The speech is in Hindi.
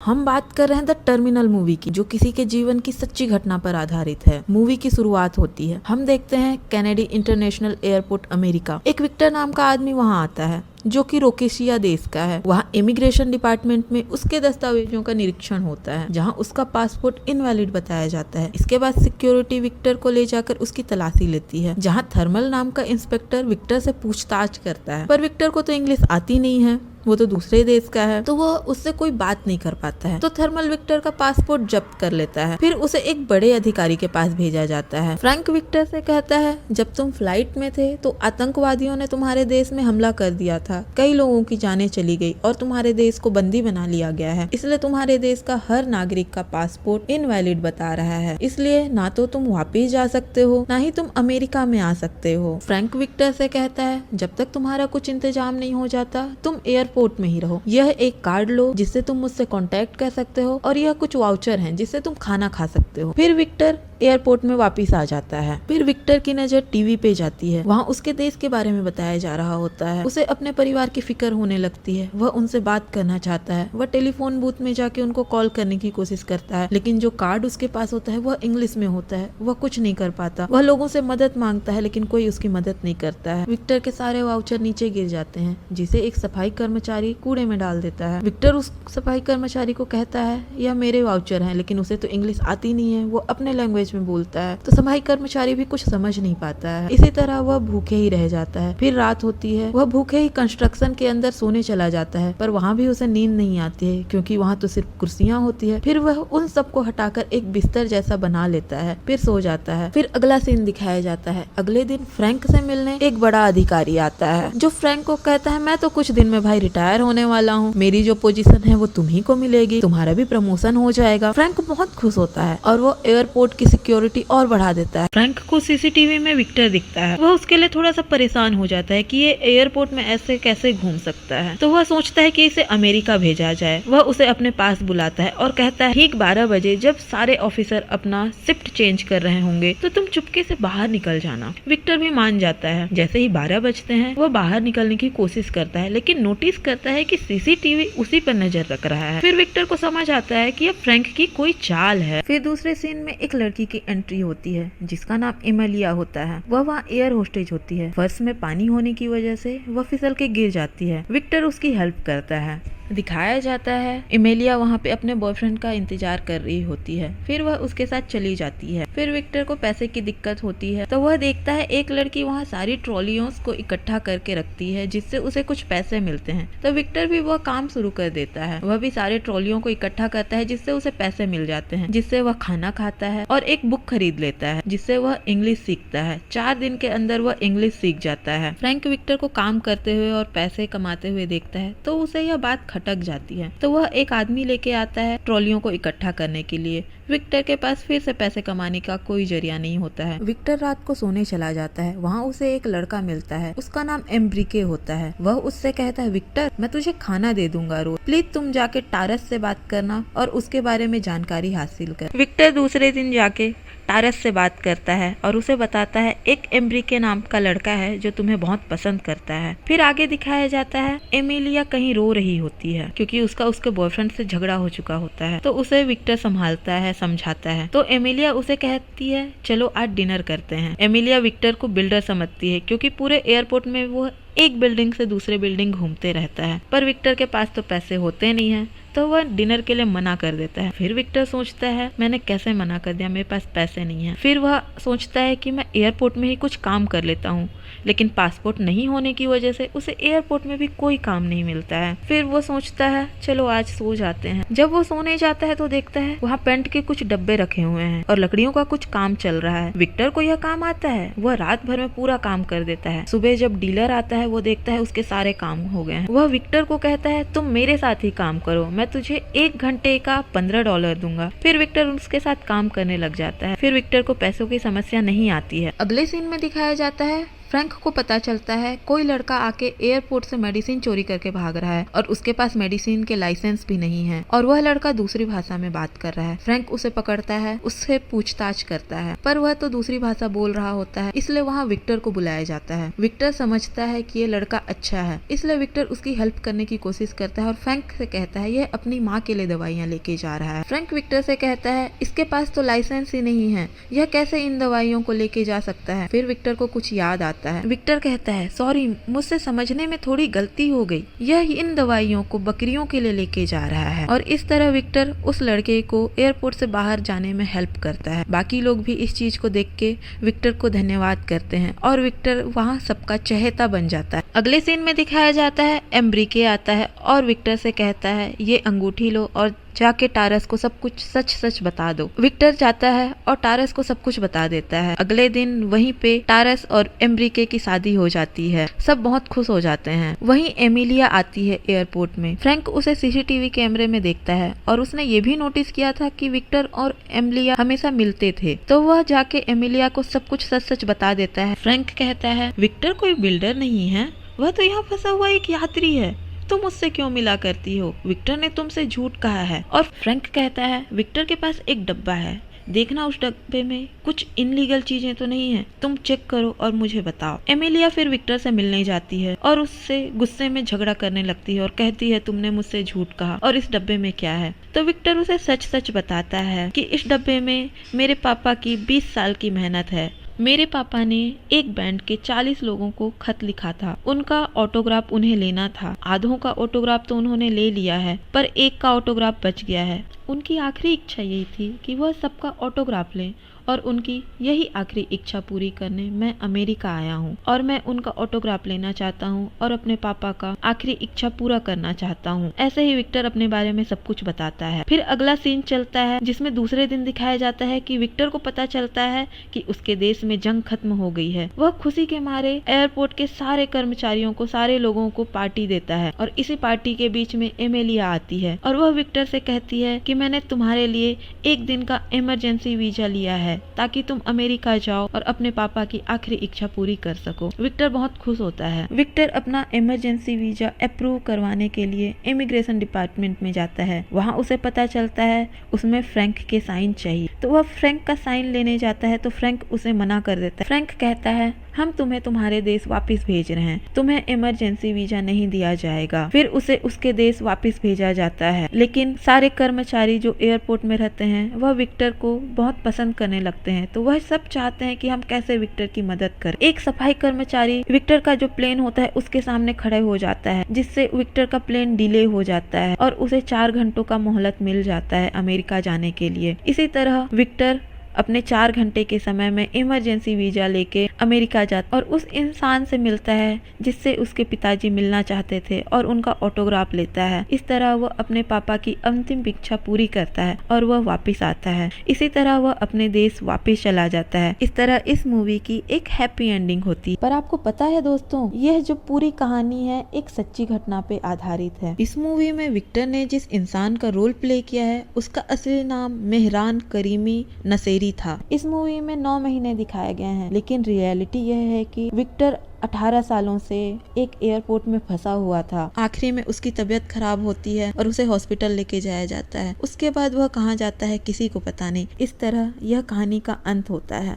हम बात कर रहे हैं द टर्मिनल मूवी की, जो किसी के जीवन की सच्ची घटना पर आधारित है। मूवी की शुरुआत होती है, हम देखते हैं कैनेडी इंटरनेशनल एयरपोर्ट अमेरिका। एक विक्टर नाम का आदमी वहां आता है जो कि रोकेशिया देश का है। वहाँ इमिग्रेशन डिपार्टमेंट में उसके दस्तावेजों का निरीक्षण होता है, जहाँ उसका पासपोर्ट इनवैलिड बताया जाता है। इसके बाद सिक्योरिटी विक्टर को ले जाकर उसकी तलाशी लेती है, जहाँ थर्मल नाम का इंस्पेक्टर विक्टर से पूछताछ करता है। पर विक्टर को तो इंग्लिश आती नहीं है, वो तो दूसरे देश का है, तो वो उससे कोई बात नहीं कर पाता है। तो थर्मल विक्टर का पासपोर्ट जब्त कर लेता है। फिर उसे एक बड़े अधिकारी के पास भेजा जाता है। फ्रैंक विक्टर से कहता है, जब तुम फ्लाइट में थे तो आतंकवादियों ने तुम्हारे देश में हमला कर दिया था, कई लोगों की जानें चली गई और तुम्हारे देश को बंदी बना लिया गया है। इसलिए तुम्हारे देश का हर नागरिक का पासपोर्ट इनवैलिड बता रहा है। इसलिए ना तो तुम वापिस जा सकते हो, ना ही तुम अमेरिका में आ सकते हो। फ्रैंक विक्टर से कहता है, जब तक तुम्हारा कुछ इंतजाम नहीं हो जाता तुम एयरपोर्ट में ही रहो। यह एक कार्ड लो जिससे तुम मुझसे कांटेक्ट कर सकते हो, और यह कुछ वाउचर हैं जिससे तुम खाना खा सकते हो। फिर विक्टर एयरपोर्ट में वापस आ जाता है। फिर विक्टर की नजर टीवी पे जाती है। वहाँ उसके देश के बारे में बताया जा रहा होता है। उसे अपने परिवार की फिक्र होने लगती है। वह उनसे बात करना चाहता है। वह टेलीफोन बूथ में जाके उनको कॉल करने की कोशिश करता है, लेकिन जो कार्ड उसके पास होता है वह इंग्लिश में होता है। वह कुछ नहीं कर पाता। वह लोगों से मदद मांगता है, लेकिन कोई उसकी मदद नहीं करता है। विक्टर के सारे वाउचर नीचे गिर जाते हैं, जिसे एक सफाई कर्मचारी कूड़े में डाल देता है। विक्टर उस सफाई कर्मचारी को कहता है, यह मेरे वाउचर हैं, लेकिन उसे तो इंग्लिश आती नहीं है। वो अपने लैंग्वेज में बोलता है, तो सफाई कर्मचारी भी कुछ समझ नहीं पाता है। इसी तरह वह भूखे ही रह जाता है। फिर रात होती है। वह भूखे ही कंस्ट्रक्शन के अंदर सोने चला जाता है, पर वहाँ भी उसे नींद नहीं आती है, क्योंकि वहाँ तो सिर्फ कुर्सियाँ होती है। फिर वह उन सबको हटाकर एक बिस्तर जैसा बना लेता है, फिर सो जाता है। फिर अगला सीन दिखाया जाता है। अगले दिन फ्रैंक से मिलने एक बड़ा अधिकारी आता है, जो फ्रैंक को कहता है, मैं तो कुछ दिन में भाई रिटायर होने वाला हूँ, मेरी जो पोजीशन है वो तुम्ही को मिलेगी, तुम्हारा भी प्रमोशन हो जाएगा। फ्रैंक बहुत खुश होता है और वो एयरपोर्ट की सिक्योरिटी और बढ़ा देता है। फ्रैंक को सीसीटीवी में विक्टर दिखता है। वह उसके लिए थोड़ा सा परेशान हो जाता है कि ये एयरपोर्ट में ऐसे कैसे घूम सकता है। तो वह सोचता है कि इसे अमेरिका भेजा जाए। वह उसे अपने पास बुलाता है और कहता है, ठीक 12 बजे जब सारे ऑफिसर अपना शिफ्ट चेंज कर रहे होंगे तो तुम चुपके से बाहर निकल जाना। विक्टर भी मान जाता है। जैसे ही 12 बजते हैं वह बाहर निकलने की कोशिश करता है, लेकिन नोटिस करता है कि सीसीटीवी उसी पर नजर रख रहा है। फिर विक्टर को समझ आता है कि यह फ्रैंक की कोई चाल है। फिर दूसरे सीन में एक लड़की की एंट्री होती है, जिसका नाम एमेलिया होता है। वह वहाँ एयर होस्टेज होती है। फर्श में पानी होने की वजह से वह फिसल के गिर जाती है। विक्टर उसकी हेल्प करता है। दिखाया जाता है एमेलिया वहाँ पे अपने बॉयफ्रेंड का इंतजार कर रही होती है। फिर वह उसके साथ चली जाती है। फिर विक्टर को पैसे की दिक्कत होती है, तो वह देखता है एक लड़की वहाँ सारी ट्रॉलियों को इकट्ठा करके रखती है, जिससे उसे कुछ पैसे मिलते हैं। तो विक्टर भी वह काम शुरू कर देता है। वह भी सारे ट्रॉलियों को इकट्ठा करता है, जिससे उसे पैसे मिल जाते हैं, जिससे वह खाना खाता है और एक बुक खरीद लेता है, जिससे वह इंग्लिश सीखता है। 4 दिन के अंदर वह इंग्लिश सीख जाता है। फ्रैंक विक्टर को काम करते हुए और पैसे कमाते हुए देखता है, तो उसे यह बात खटक जाती है। तो वह एक आदमी लेके आता है ट्रॉलियों को इकट्ठा करने के लिए। विक्टर के पास फिर से पैसे कमाने का कोई जरिया नहीं होता है। विक्टर रात को सोने चला जाता है। वहाँ उसे एक लड़का मिलता है, उसका नाम एम्ब्रिके होता है। वह उससे कहता है, विक्टर मैं तुझे खाना दे दूंगा रोज, प्लीज तुम जाके टारस से बात करना और उसके बारे में जानकारी हासिल कर। विक्टर दूसरे दिन जाके टारस से बात करता है और उसे बताता है एक एम्ब्रिके नाम का लड़का है जो तुम्हें बहुत पसंद करता है। फिर आगे दिखाया जाता है एमिलिया कहीं रो रही होती है, क्योंकि उसके बॉयफ्रेंड से झगड़ा हो चुका होता है। तो उसे विक्टर संभालता है, समझाता है। तो एमिलिया उसे कहती है, चलो आज डिनर करते हैं। एमिलिया विक्टर को बिल्डर समझती है, क्योंकि पूरे एयरपोर्ट में वो एक बिल्डिंग से दूसरे बिल्डिंग घूमते रहता है। पर विक्टर के पास तो पैसे होते नहीं है, तो वह डिनर के लिए मना कर देता है। फिर विक्टर सोचता है, मैंने कैसे मना कर दिया, मेरे पास पैसे नहीं है। फिर वह सोचता है कि मैं एयरपोर्ट में ही कुछ काम कर लेता हूँ, लेकिन पासपोर्ट नहीं होने की वजह से उसे एयरपोर्ट में भी कोई काम नहीं मिलता है। फिर वो सोचता है, चलो आज सो जाते हैं। जब वो सोने जाता है तो देखता है वहाँ पेंट के कुछ डब्बे रखे हुए हैं और लकड़ियों का कुछ काम चल रहा है। विक्टर को यह काम आता है। वह रात भर में पूरा काम कर देता है। सुबह जब डीलर आता है वो देखता है उसके सारे काम हो गए हैं। वह विक्टर को कहता है, तुम मेरे साथ ही काम करो, मैं तुझे 1 घंटे का $15 दूंगा। फिर विक्टर उसके साथ काम करने लग जाता है। फिर विक्टर को पैसों की समस्या नहीं आती है। अगले सीन में दिखाया जाता है फ्रैंक को पता चलता है कोई लड़का आके एयरपोर्ट से मेडिसिन चोरी करके भाग रहा है और उसके पास मेडिसिन के लाइसेंस भी नहीं है और वह लड़का दूसरी भाषा में बात कर रहा है। फ्रैंक उसे पकड़ता है, उससे पूछताछ करता है, पर वह तो दूसरी भाषा बोल रहा होता है, इसलिए वहाँ विक्टर को बुलाया जाता है। विक्टर समझता है कि ये लड़का अच्छा है, इसलिए विक्टर उसकी हेल्प करने की कोशिश करता है और फ्रैंक से कहता है यह अपनी माँ के लिए दवाइयाँ लेके जा रहा है। फ्रैंक विक्टर से कहता है इसके पास तो लाइसेंस ही नहीं है, यह कैसे इन दवाइयों को लेके जा सकता है। फिर विक्टर को कुछ याद आता है। विक्टर कहता है सॉरी, मुझसे समझने में थोड़ी गलती हो गई, यह इन दवाइयों को बकरियों के लिए लेके जा रहा है। और इस तरह विक्टर उस लड़के को एयरपोर्ट से बाहर जाने में हेल्प करता है। बाकी लोग भी इस चीज को देख के विक्टर को धन्यवाद करते हैं और विक्टर वहाँ सबका चहेता बन जाता है। अगले सीन में दिखाया जाता है एम्ब्रिके आता है और विक्टर से कहता है ये अंगूठी लो और जाके टारस को सब कुछ सच सच बता दो। विक्टर जाता है और टारस को सब कुछ बता देता है। अगले दिन वहीं पे टारस और एम्ब्रिके की शादी हो जाती है। सब बहुत खुश हो जाते हैं। वहीं एमिलिया आती है एयरपोर्ट में। फ्रैंक उसे सीसीटीवी कैमरे में देखता है और उसने ये भी नोटिस किया था कि विक्टर और एमिलिया हमेशा मिलते थे, तो वह जाके एमिलिया को सब कुछ सच सच बता देता है। फ्रैंक कहता है विक्टर कोई बिल्डर नहीं है, वह तो यहाँ फंसा हुआ एक यात्री है, तुम उससे क्यों मिला करती हो? विक्टर ने तुमसे झूठ कहा है। और फ्रैंक कहता है विक्टर के पास एक डब्बा है, देखना उस डब्बे में कुछ इनलीगल चीजें तो नहीं है, तुम चेक करो और मुझे बताओ। एमिलिया फिर विक्टर से मिलने जाती है और उससे गुस्से में झगड़ा करने लगती है और कहती है तुमने मुझसे झूठ कहा और इस डब्बे में क्या है। तो विक्टर उसे सच सच बताता है कि इस डब्बे में मेरे पापा की 20 साल की मेहनत है। मेरे पापा ने एक बैंड के 40 लोगों को खत लिखा था, उनका ऑटोग्राफ उन्हें लेना था। आधों का ऑटोग्राफ तो उन्होंने ले लिया है, पर एक का ऑटोग्राफ बच गया है। उनकी आखिरी इच्छा यही थी कि वह सबका ऑटोग्राफ लें और उनकी यही आखिरी इच्छा पूरी करने मैं अमेरिका आया हूँ और मैं उनका ऑटोग्राफ लेना चाहता हूँ और अपने पापा का आखिरी इच्छा पूरा करना चाहता हूँ। ऐसे ही विक्टर अपने बारे में सब कुछ बताता है। फिर अगला सीन चलता है जिसमें दूसरे दिन दिखाया जाता है कि विक्टर को पता चलता है कि उसके देश में जंग खत्म हो गई है। वह खुशी के मारे एयरपोर्ट के सारे कर्मचारियों को, सारे लोगों को पार्टी देता है और इसी पार्टी के बीच में एमिलिया आती है और वह विक्टर से कहती है कि मैंने तुम्हारे लिए एक दिन का इमरजेंसी वीजा लिया है ताकि तुम अमेरिका जाओ और अपने पापा की आखिरी इच्छा पूरी कर सको। विक्टर बहुत खुश होता है। विक्टर अपना इमरजेंसी वीजा अप्रूव करवाने के लिए इमिग्रेशन डिपार्टमेंट में जाता है। वहाँ उसे पता चलता है उसमें फ्रैंक के साइन चाहिए, तो वह फ्रैंक का साइन लेने जाता है तो फ्रैंक उसे मना कर देता है। फ्रैंक कहता है हम तुम्हें तुम्हारे देश वापस भेज रहे हैं, तुम्हें इमरजेंसी वीजा नहीं दिया जाएगा। फिर उसे उसके देश वापस भेजा जाता है, लेकिन सारे कर्मचारी जो एयरपोर्ट में रहते हैं वह विक्टर को बहुत पसंद करने लगते हैं, तो वह सब चाहते हैं कि हम कैसे विक्टर की मदद करें। एक सफाई कर्मचारी विक्टर का जो प्लेन होता है उसके सामने खड़े हो जाता है, जिससे विक्टर का प्लेन डिले हो जाता है और उसे 4 घंटों का मोहलत मिल जाता है अमेरिका जाने के लिए। इसी तरह विक्टर अपने 4 घंटे के समय में इमरजेंसी वीजा लेके अमेरिका जाता और उस इंसान से मिलता है जिससे उसके पिताजी मिलना चाहते थे और उनका ऑटोग्राफ लेता है। इस तरह वह अपने पापा की अंतिम इच्छा पूरी करता है और वह वापस आता है। इसी तरह वह अपने देश वापस चला जाता है। इस तरह इस मूवी की एक हैप्पी एंडिंग होती है। पर आपको पता है दोस्तों, यह जो पूरी कहानी है एक सच्ची घटना पे आधारित है। इस मूवी में विक्टर ने जिस इंसान का रोल प्ले किया है उसका असली नाम मेहरान करीमी नसेरी था। इस मूवी में 9 महीने दिखाए गए हैं, लेकिन रियलिटी यह है कि विक्टर 18 सालों से एक एयरपोर्ट में फंसा हुआ था। आखिरी में उसकी तबीयत खराब होती है और उसे हॉस्पिटल लेके जाया जाता है। उसके बाद वह कहाँ जाता है किसी को पता नहीं। इस तरह यह कहानी का अंत होता है।